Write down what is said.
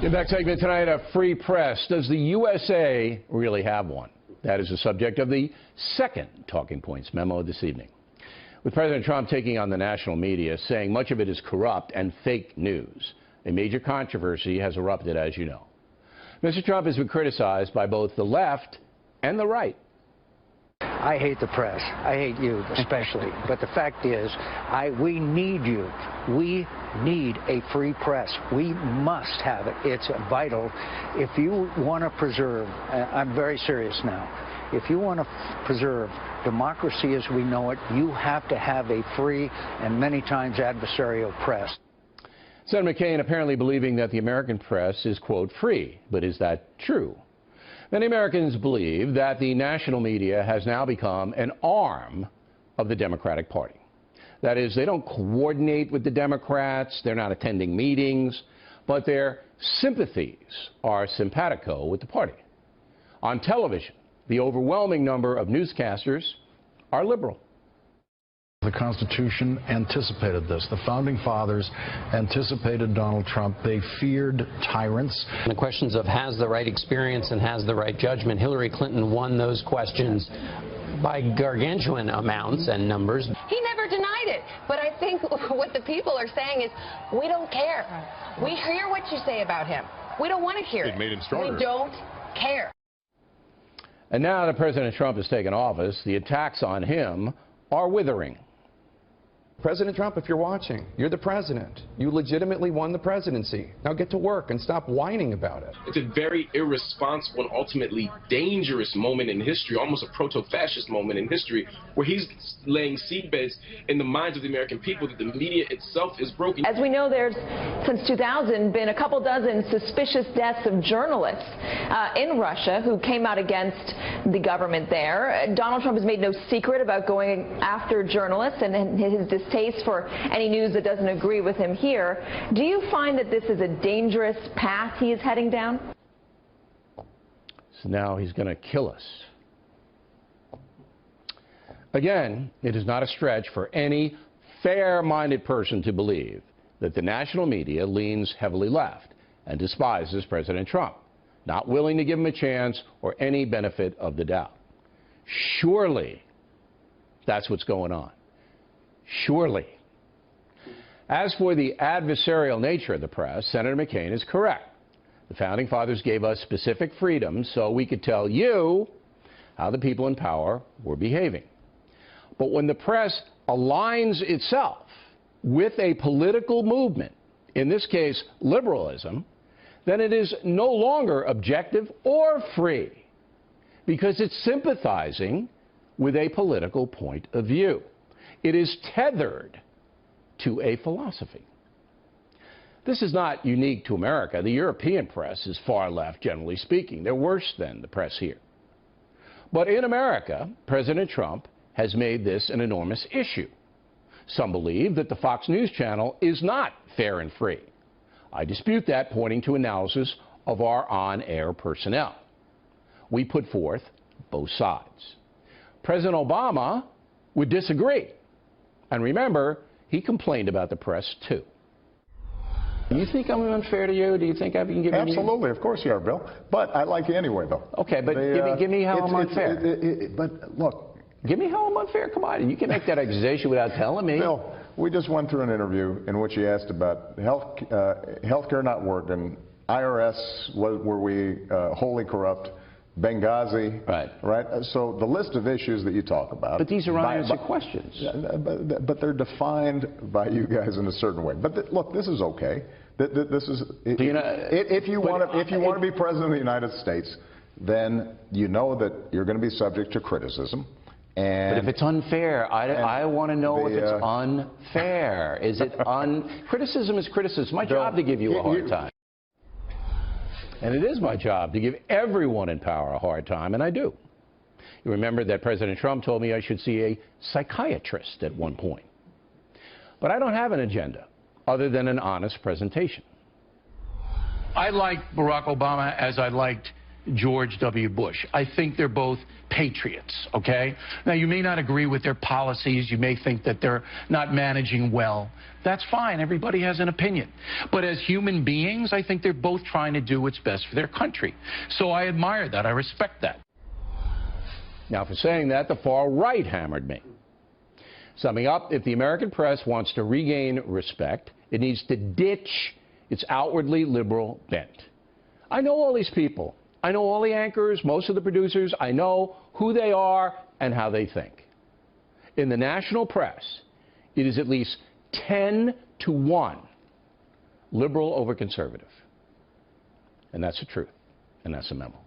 In that segment tonight, a free press. Does the USA really have one? That is the subject of the second Talking Points memo this evening. With President Trump taking on the national media, saying much of it is corrupt and fake news, a major controversy has erupted, as you know. Mr. Trump has been criticized by both the left and the right. I hate the press. I hate you especially. But the fact is, we need you. We need a free press. We must have it. It's vital. If you want to preserve, I'm very serious now, if you want to preserve democracy as we know it, you have to have a free and many times adversarial press. Senator McCain apparently believing that the American press is, quote, free. But is that true? Many Americans believe that the national media has now become an arm of the Democratic Party. That is, they don't coordinate with the Democrats, they're not attending meetings, but their sympathies are simpatico with the party. On television, the overwhelming number of newscasters are liberal. The Constitution anticipated this. The Founding Fathers anticipated Donald Trump. They feared tyrants. The questions of has the right experience and has the right judgment. Hillary Clinton won those questions by gargantuan amounts and numbers. He never denied it. But I think what the people are saying is, we don't care. We hear what you say about him. We don't want to hear it. It made him stronger. We don't care. And now that President Trump has taken office, the attacks on him are withering. President Trump, if you're watching, you're the president. You legitimately won the presidency. Now get to work and stop whining about it. It's a very irresponsible and ultimately dangerous moment in history, almost a proto-fascist moment in history, where he's laying seedbeds in the minds of the American people that the media itself is broken. As we know, there's, since 2000, been a couple dozen suspicious deaths of journalists in Russia who came out against the government there. Donald Trump has made no secret about going after journalists and his distaste for any news that doesn't agree with him here. Do you find that this is a dangerous path he is heading down? So now he's going to kill us. Again, it is not a stretch for any fair-minded person to believe that the national media leans heavily left and despises President Trump, not willing to give him a chance or any benefit of the doubt. Surely that's what's going on. Surely. As for the adversarial nature of the press, Senator McCain is correct. The Founding Fathers gave us specific freedoms so we could tell you how the people in power were behaving. But when the press aligns itself with a political movement, in this case liberalism, then it is no longer objective or free because it's sympathizing with a political point of view. It is tethered to a philosophy. This is not unique to America. The European press is far left, generally speaking. They're worse than the press here. But in America, President Trump has made this an enormous issue. Some believe that the Fox News channel is not fair and free. I dispute that, pointing to analysis of our on-air personnel. We put forth both sides. President Obama would disagree. And remember, he complained about the press, too. Do you think I'm unfair to you? Do you think I can give you... Absolutely, of course you are, Bill. But I like you anyway, though. Okay, but give me how I'm unfair. But look... Give me how I'm unfair. Come on, you can make that accusation without telling me. Bill, we just went through an interview in which you asked about healthcare not working, IRS, were we wholly corrupt, Benghazi, right? So the list of issues that you talk about. But these are unanswered questions. But they're defined by you guys in a certain way. But look, this is okay. This is if you want to be president of the United States, then you know that you're going to be subject to criticism. But if it's unfair, I want to know if it's unfair. Is it criticism is criticism. It's my job to give you a hard time. And it is my job to give everyone in power a hard time, and I do. You remember that President Trump told me I should see a psychiatrist at one point. But I don't have an agenda other than an honest presentation. I liked Barack Obama as I liked George W. Bush. I think they're both patriots, okay? Now, you may not agree with their policies. You may think that they're not managing well. That's fine. Everybody has an opinion. But as human beings, I think they're both trying to do what's best for their country. So I admire that. I respect that. Now, for saying that, the far right hammered me. Summing up, if the American press wants to regain respect, it needs to ditch its outwardly liberal bent. I know all these people. I know all the anchors, most of the producers. I know who they are and how they think. In the national press, it is at least 10-1 liberal over conservative. And that's the truth. And that's the memo.